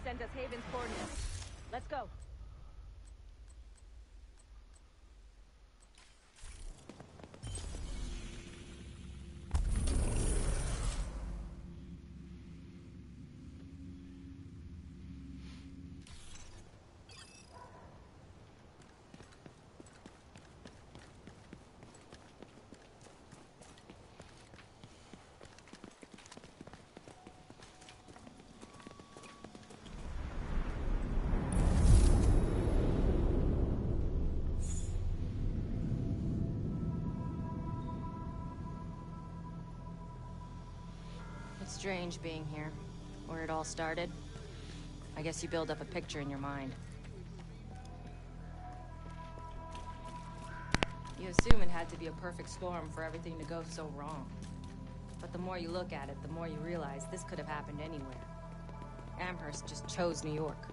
sent us Haven's coordinates. Let's go. It's strange being here, where it all started. I guess you build up a picture in your mind. You assume it had to be a perfect storm for everything to go so wrong. But the more you look at it, the more you realize this could have happened anywhere. Amherst just chose New York.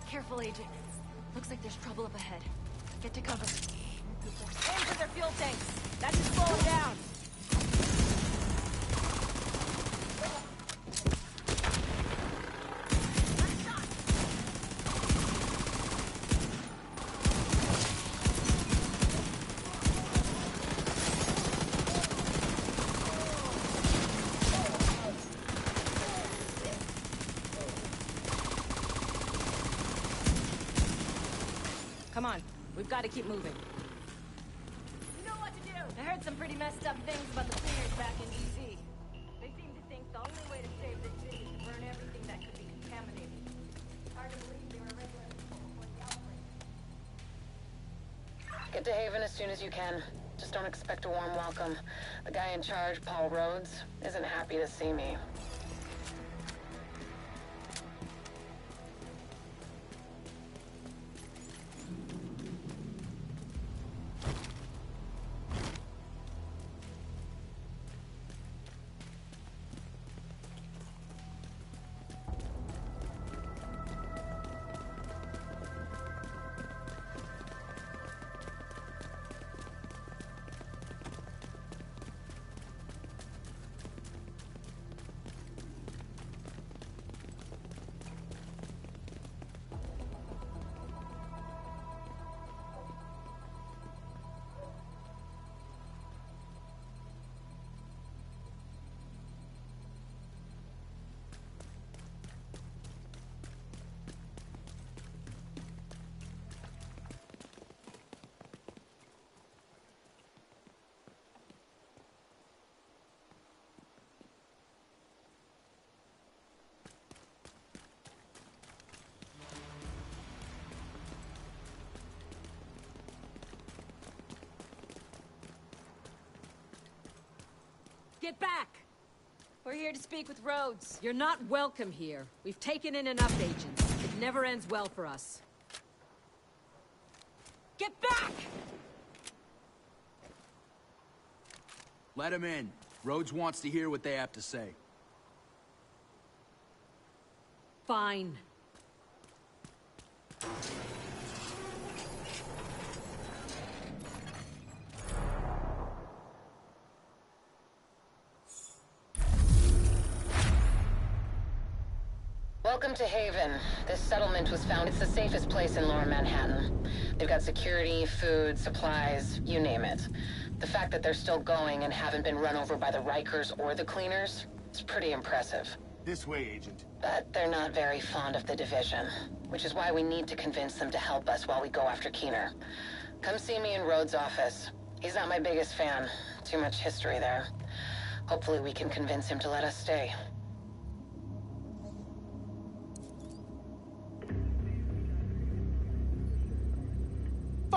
Careful, Agent. Looks like there's trouble up ahead. Get to cover. Aim for their fuel tanks. That should slow them down. Come on, we've got to keep moving. You know what to do. I heard some pretty messed up things about the cleaners back in D.C. They seem to think the only way to save this city is to burn everything that could be contaminated. Hard to believe they were regular people before the outbreak. Get to Haven as soon as you can. Just don't expect a warm welcome. The guy in charge, Paul Rhodes, isn't happy to see me. Get back! We're here to speak with Rhodes. You're not welcome here. We've taken in enough agents. It never ends well for us. Get back! Let him in. Rhodes wants to hear what they have to say. Fine. Welcome to Haven. This settlement was found. It's the safest place in Lower Manhattan. They've got security, food, supplies, you name it. The fact that they're still going and haven't been run over by the Rikers or the cleaners is pretty impressive. This way, Agent. But they're not very fond of the Division, which is why we need to convince them to help us while we go after Keener. Come see me in Rhodes' office. He's not my biggest fan. Too much history there. Hopefully we can convince him to let us stay.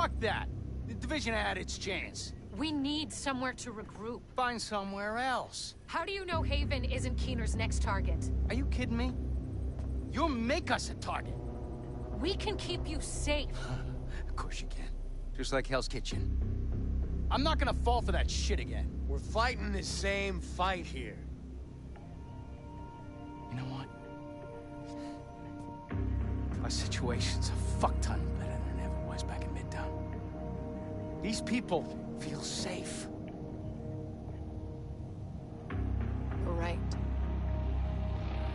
fuck that! The Division had its chance. We need somewhere to regroup. Find somewhere else. How do you know Haven isn't Keener's next target? Are you kidding me? You'll make us a target. We can keep you safe. Of course you can. Just like Hell's Kitchen. I'm not gonna fall for that shit again. We're fighting the same fight here. You know what? Our situation's a fuck ton better than it ever was back in Midtown. These people feel safe. You're right.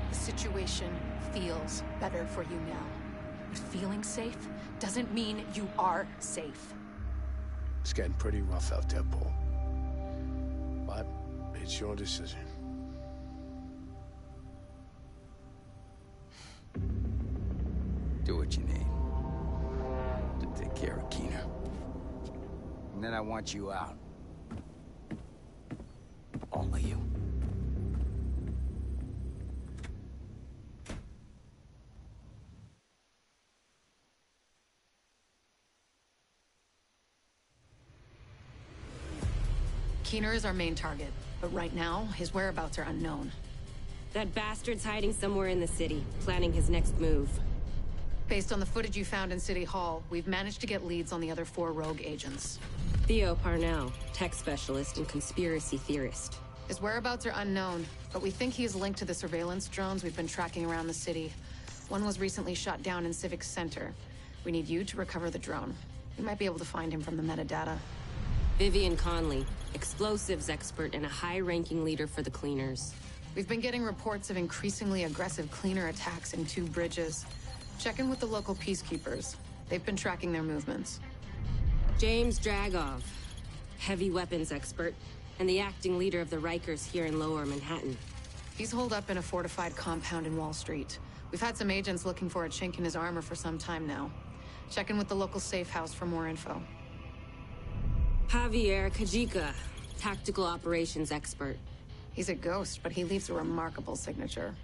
The situation feels better for you now. But feeling safe doesn't mean you are safe. It's getting pretty rough out there, Paul. But it's your decision. Do what you need to take care of Keener. And then I want you out. All of you. Keener is our main target, but right now, his whereabouts are unknown. That bastard's hiding somewhere in the city, planning his next move. Based on the footage you found in City Hall, we've managed to get leads on the other 4 rogue agents. Theo Parnell, tech specialist and conspiracy theorist. His whereabouts are unknown, but we think he is linked to the surveillance drones we've been tracking around the city. One was recently shot down in Civic Center. We need you to recover the drone. You might be able to find him from the metadata. Vivian Conley, explosives expert and a high-ranking leader for the Cleaners. We've been getting reports of increasingly aggressive Cleaner attacks in 2 bridges. Check in with the local peacekeepers. They've been tracking their movements. James Dragov, heavy weapons expert, and the acting leader of the Rikers here in Lower Manhattan. He's holed up in a fortified compound in Wall Street. We've had some agents looking for a chink in his armor for some time now. Check in with the local safe house for more info. Javier Kajika, tactical operations expert. He's a ghost, but he leaves a remarkable signature.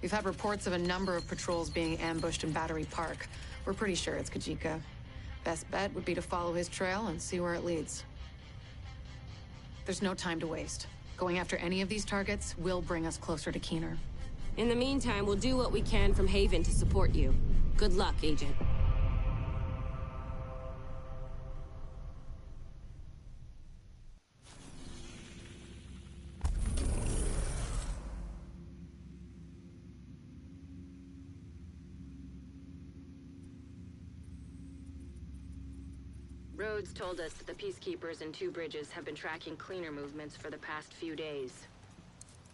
We've had reports of a number of patrols being ambushed in Battery Park. We're pretty sure it's Kajika. Best bet would be to follow his trail and see where it leads. There's no time to waste. Going after any of these targets will bring us closer to Keener. In the meantime, we'll do what we can from Haven to support you. Good luck, Agent. Rhodes told us that the peacekeepers in 2 bridges have been tracking Cleaner movements for the past few days.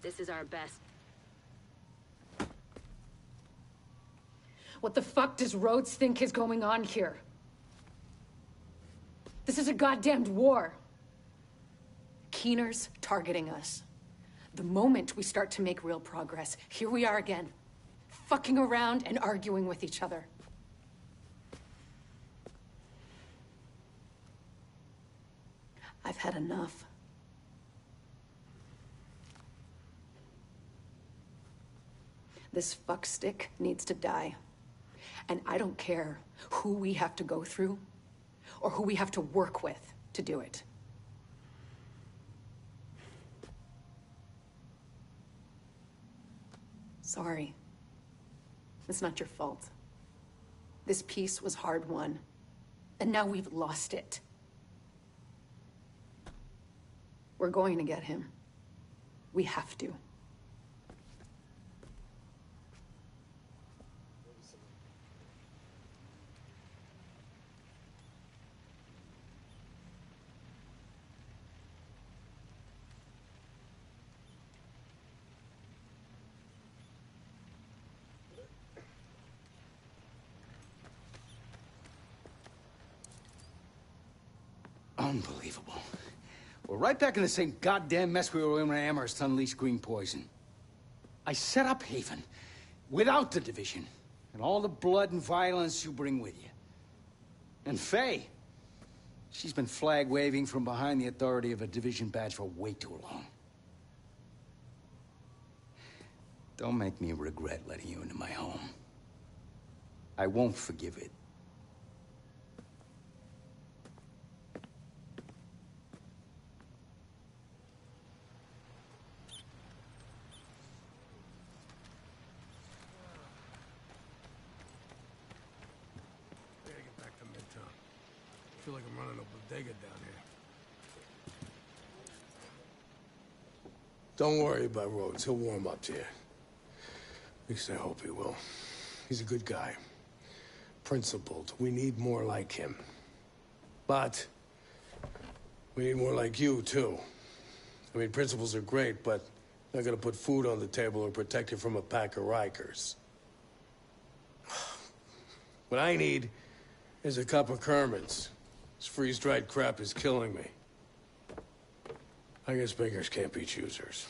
This is our best. What the fuck does Rhodes think is going on here? This is a goddamned war. Keener's targeting us. The moment we start to make real progress, here we are again, fucking around and arguing with each other. I've had enough. This fuckstick needs to die. And I don't care who we have to go through or who we have to work with to do it. Sorry. It's not your fault. This peace was hard won, and now we've lost it. We're going to get him. We have to. Unbelievable. We're right back in the same goddamn mess we were in when Amherst unleashed green poison. I set up Haven without the Division and all the blood and violence you bring with you. And Faye, she's been flag-waving from behind the authority of a Division badge for way too long. Don't make me regret letting you into my home. I won't forgive it. feel like I'm running a bodega down here. Don't worry about Rhodes. He'll warm up to you. At least I hope he will. He's a good guy. Principled. We need more like him. But we need more like you, too. I mean, principles are great, but not gonna put food on the table or protect you from a pack of Rikers. What I need is a cup of Kermans. This freeze-dried crap is killing me. I guess beggars can't be choosers.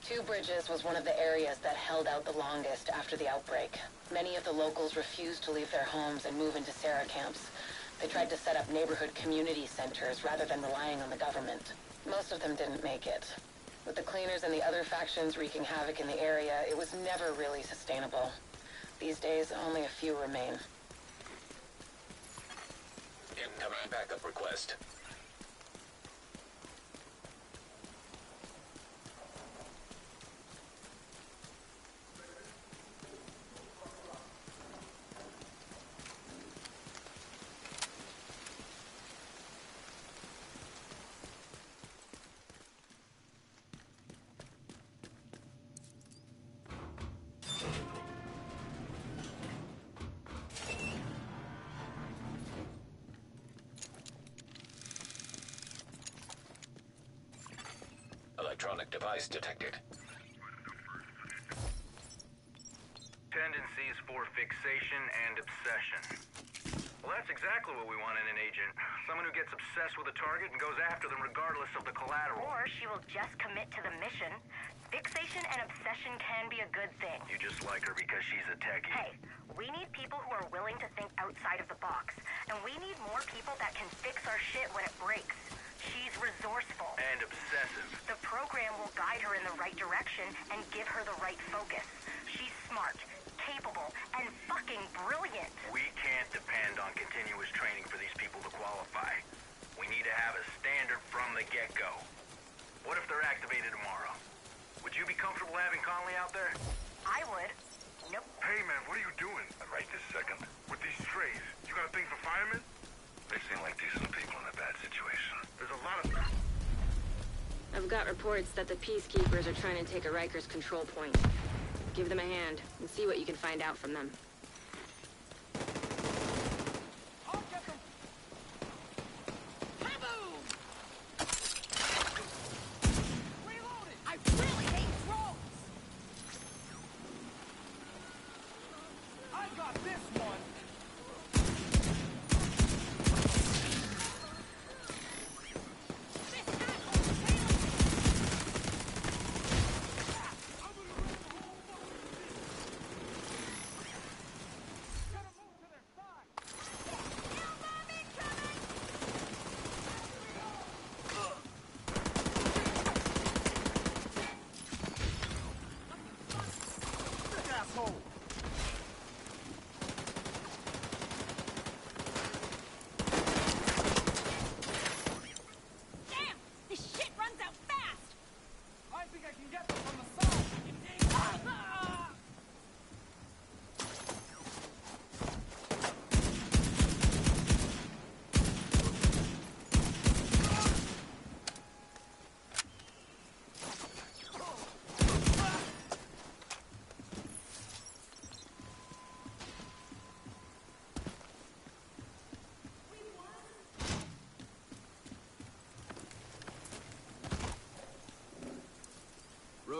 Two Bridges was one of the areas that held out the longest after the outbreak. Many of the locals refused to leave their homes and move into Sarah camps. They tried to set up neighborhood community centers rather than relying on the government. Most of them didn't make it. With the cleaners and the other factions wreaking havoc in the area, it was never really sustainable. These days, only a few remain. Incoming backup request. Electronic device detected. Tendencies for fixation and obsession. Well, that's exactly what we want in an agent. Someone who gets obsessed with a target and goes after them regardless of the collateral. Or she will just commit to the mission. Fixation and obsession can be a good thing. You just like her because she's a techie. Hey, we need people who are willing to think outside of the box. And we need more people that can fix our shit when it breaks. She's resourceful. And obsessive. The program will guide her in the right direction and give her the right focus. She's smart, capable, and fucking brilliant. We can't depend on continuous training for these people to qualify. We need to have a standard from the get-go. What if they're activated tomorrow? Would you be comfortable having Conley out there? I would. Nope. Hey man, what are you doing right this second? With these strays, you got a thing for firemen? They seem like decent people in a bad situation. There's a lot of... I've got reports that the Peacekeepers are trying to take a Rikers control point. Give them a hand and see what you can find out from them.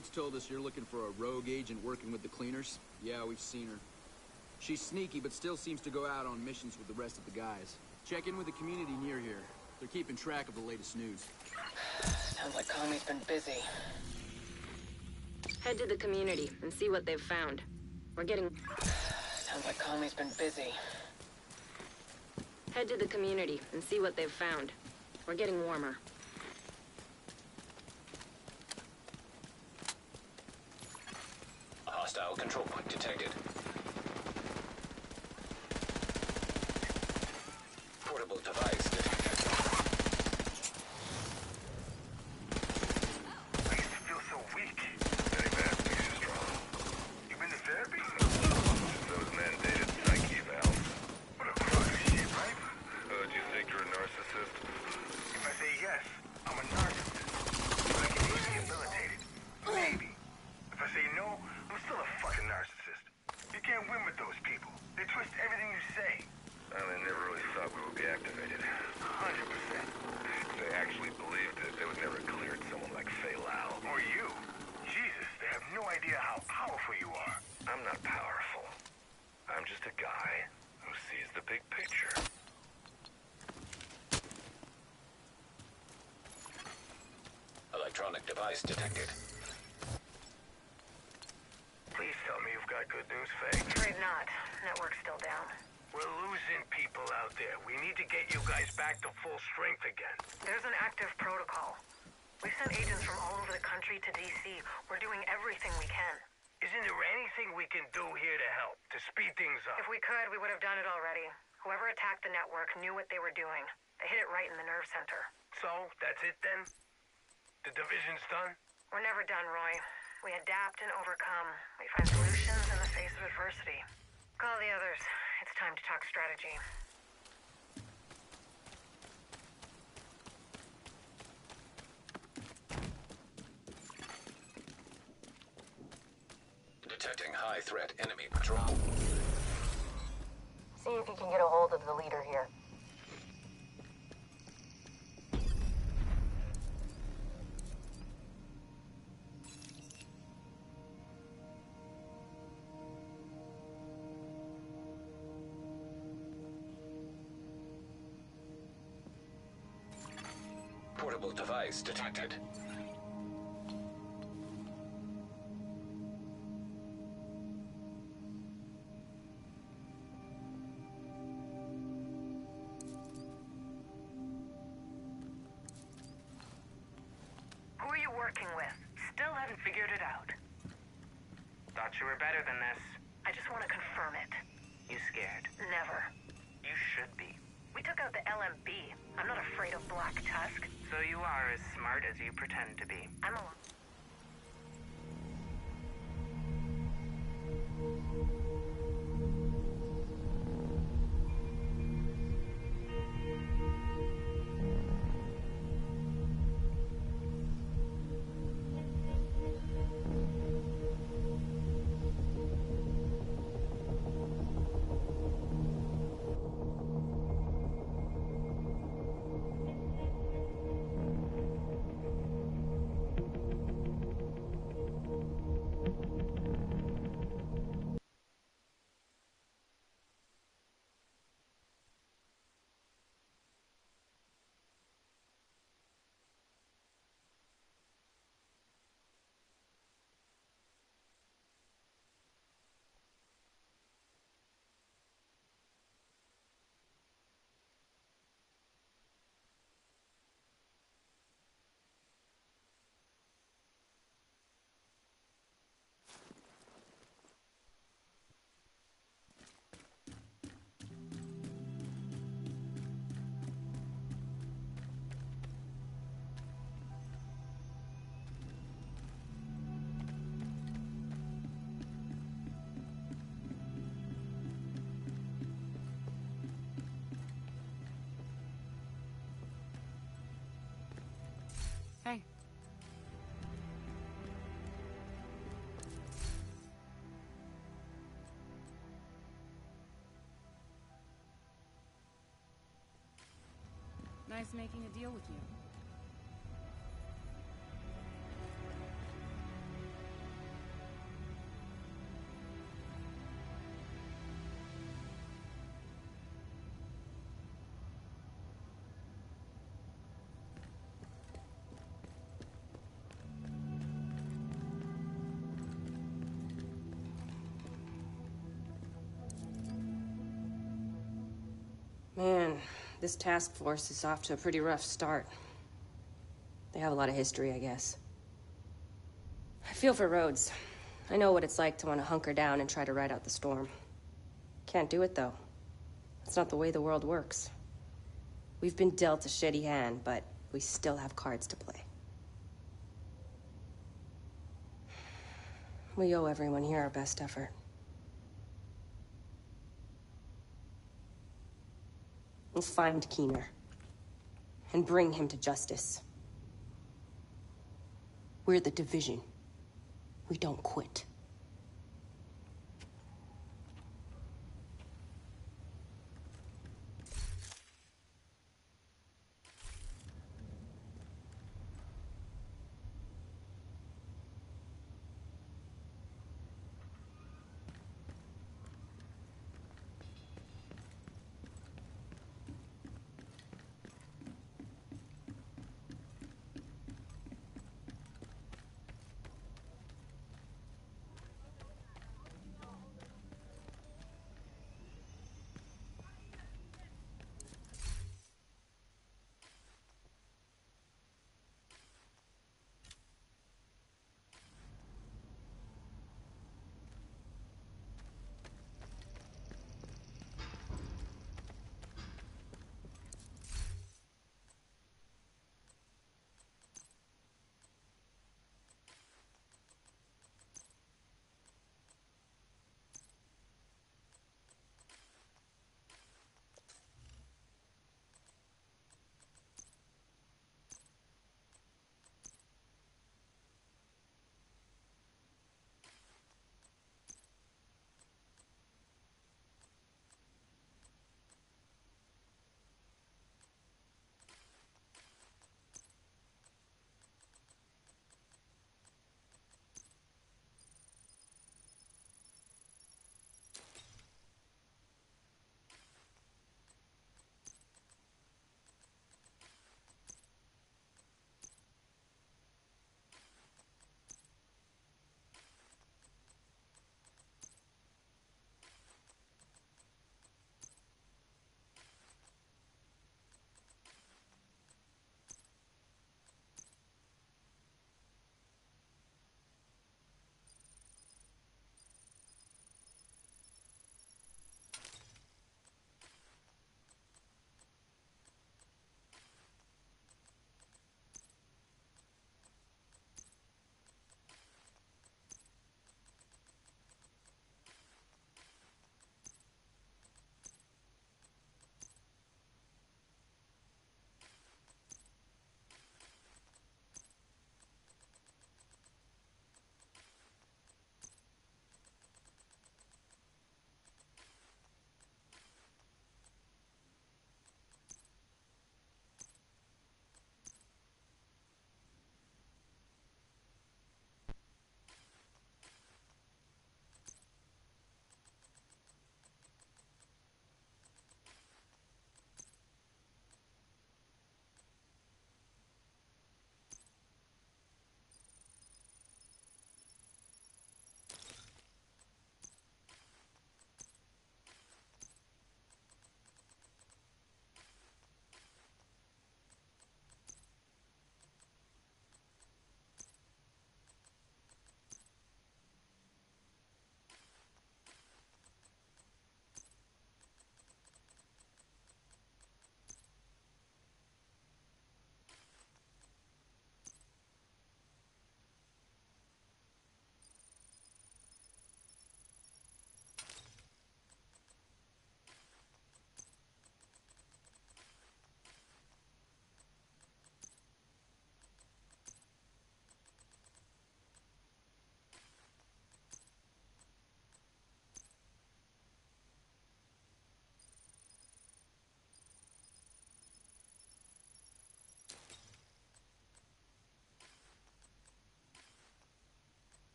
Rhodes told us you're looking for a rogue agent working with the cleaners. Yeah, we've seen her. She's sneaky, but still seems to go out on missions with the rest of the guys. Check in with the community near here. They're keeping track of the latest news. Sounds like Conley's been busy. Head to the community and see what they've found. We're getting... Sounds like Conley's been busy. Head to the community and see what they've found. We're getting warmer. A hostile control point detected. Portable device detected. I used to feel so weak. Very bad makes you strong. You been to therapy? Those mandated psyche valves. What a crock of shit, right? Do you think you're a narcissist? If I say yes, I'm a narcissist. But I can be rehabilitated. Maybe. If I say no, I'm still a fucking narcissist. You can't win with those people. They twist everything you say. Well, they never really thought we would be activated. 100%. If they actually believed it, they would never have cleared someone like Fei Lao. Or you. Jesus, they have no idea how powerful you are. I'm not powerful. I'm just a guy who sees the big picture. Electronic device detected. Please tell me you've got good news, Faye. Afraid not. Network's still down. We're losing people out there. We need to get you guys back to full strength again. There's an active protocol. We've sent agents from all over the country to D.C. We're doing everything we can. Isn't there anything we can do here to help, to speed things up? If we could, we would have done it already. Whoever attacked the network knew what they were doing. They hit it right in the nerve center. So, that's it then? The division's done? We're never done, Roy. We adapt and overcome. We find solutions in the face of adversity. Call the others. It's time to talk strategy. Detecting high-threat enemy patrol. See if you can get a hold of the leader here. Portable device detected. Who are you working with? Still haven't figured it out. Thought you were better than this. I just want to confirm it. You scared? Never. You should be. We took out the LMB. I'm not afraid of Black Tusk. So you are as smart as you pretend to be. I'm a... Hey. Nice making a deal with you. Man, this task force is off to a pretty rough start. They have a lot of history, I guess. I feel for Rhodes. I know what it's like to want to hunker down and try to ride out the storm. Can't do it, though. That's not the way the world works. We've been dealt a shitty hand, but we still have cards to play. We owe everyone here our best effort. We'll find Keener and bring him to justice. We're the Division. We don't quit.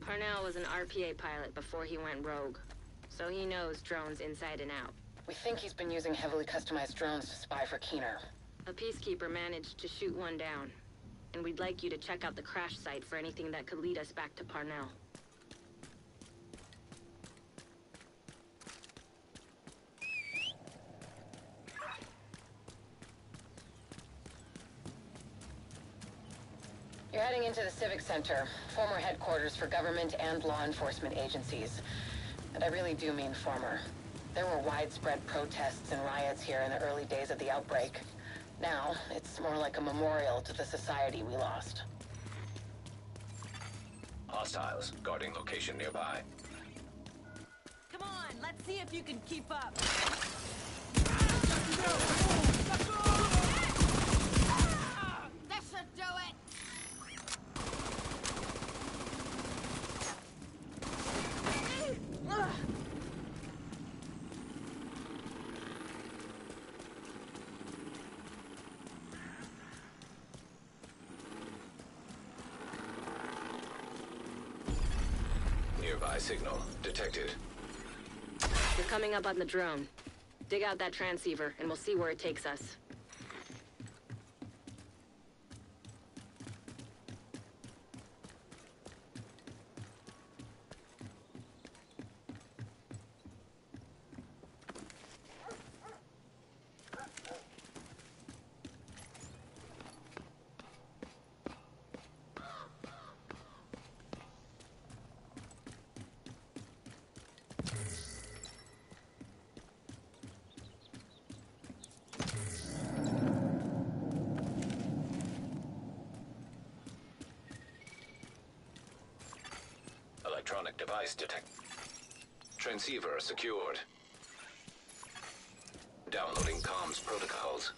Parnell was an RPA pilot before he went rogue, so he knows drones inside and out. We think he's been using heavily customized drones to spy for Keener. A peacekeeper managed to shoot one down, and we'd like you to check out the crash site for anything that could lead us back to Parnell. You're heading into the Civic Center, former headquarters for government and law enforcement agencies. And I really do mean former. There were widespread protests and riots here in the early days of the outbreak. Now, it's more like a memorial to the society we lost. Hostiles guarding location nearby. Come on, let's see if you can keep up. That should do it! Nearby signal detected. We're coming up on the drone. Dig out that transceiver, and we'll see where it takes us. Electronic device detect. Transceiver secured. Downloading comms protocols.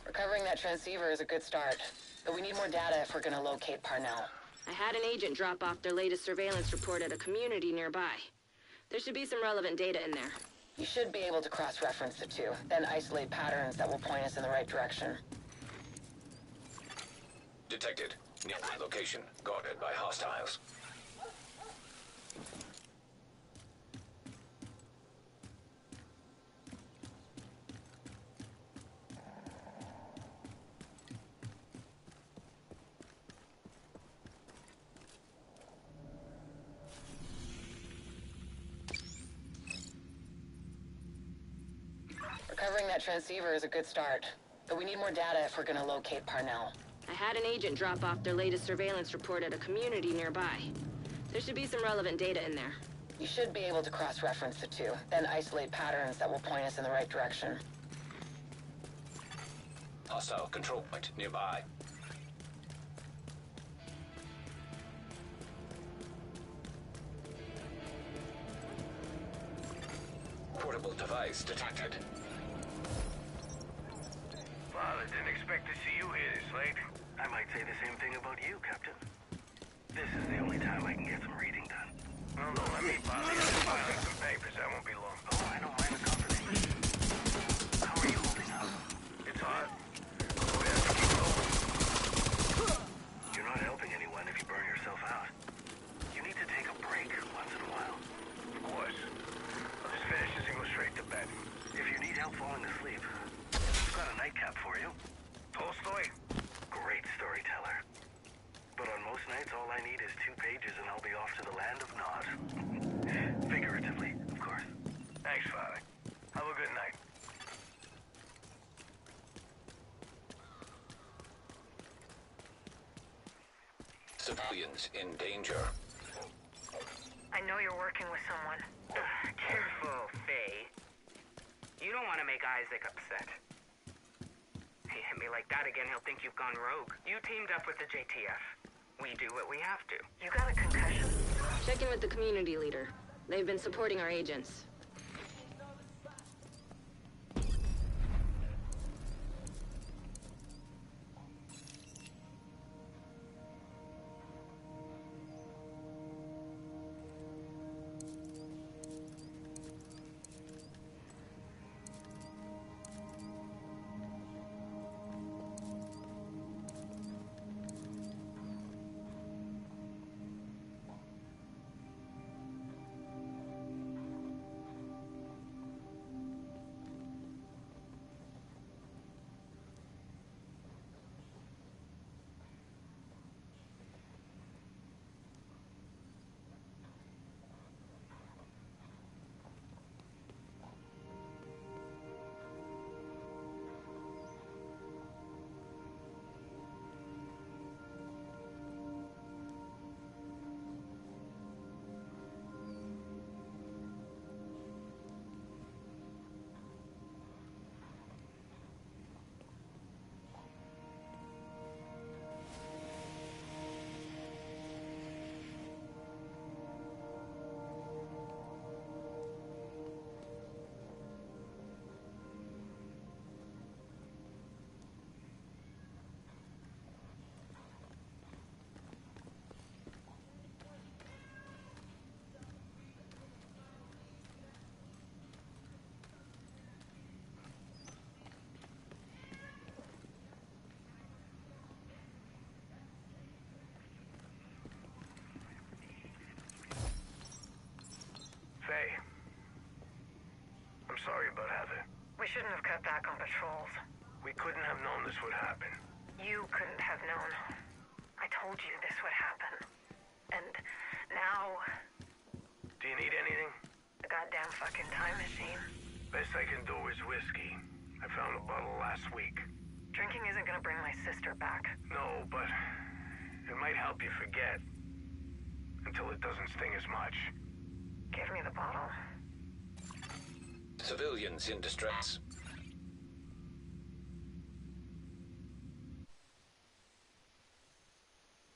Recovering that transceiver is a good start, but we need more data if we're gonna locate Parnell. I had an agent drop off their latest surveillance report at a community nearby. There should be some relevant data in there. You should be able to cross-reference the two, then isolate patterns that will point us in the right direction. Detected. Nearby location guarded by hostiles. Recovering that transceiver is a good start, but we need more data if we're gonna locate Parnell. I had an agent drop off their latest surveillance report at a community nearby. There should be some relevant data in there. You should be able to cross-reference the two, then isolate patterns that will point us in the right direction. Hostile control point nearby. Portable device detected. Father didn't expect to see you here this late. I might say the same thing about you, Captain. This is the only time I can get some reading done. Well, no, let me bother you. I'm filing some papers. That won't be long. Oh, I don't mind the company. How are you holding up? It's hard. We have to keep going. You're not helping anyone if you burn yourself out. You need to take a break once in a while. Of course. I'll just finish this and go straight to bed. If you need help falling asleep, I've got a nightcap for you. Tolstoy? Great storyteller. But on most nights, all I need is 2 pages and I'll be off to the land of Nod. Figuratively, of course. Thanks, Father. Have a good night. Civilians in danger. I know you're working with someone. Careful, Faye. You don't want to make Isaac upset. He hit me like that again, he'll think you've gone rogue. You teamed up with the JTF. We do what we have to. You got a concussion? Check in with the community leader. They've been supporting our agents. shouldn't have cut back on patrols. We couldn't have known this would happen. You couldn't have known. I told you this would happen. And now... Do you need anything? The goddamn fucking time machine. Best I can do is whiskey. I found a bottle last week. Drinking isn't gonna bring my sister back. No, but it might help you forget. Until it doesn't sting as much. Give me the bottle. Civilians in distress.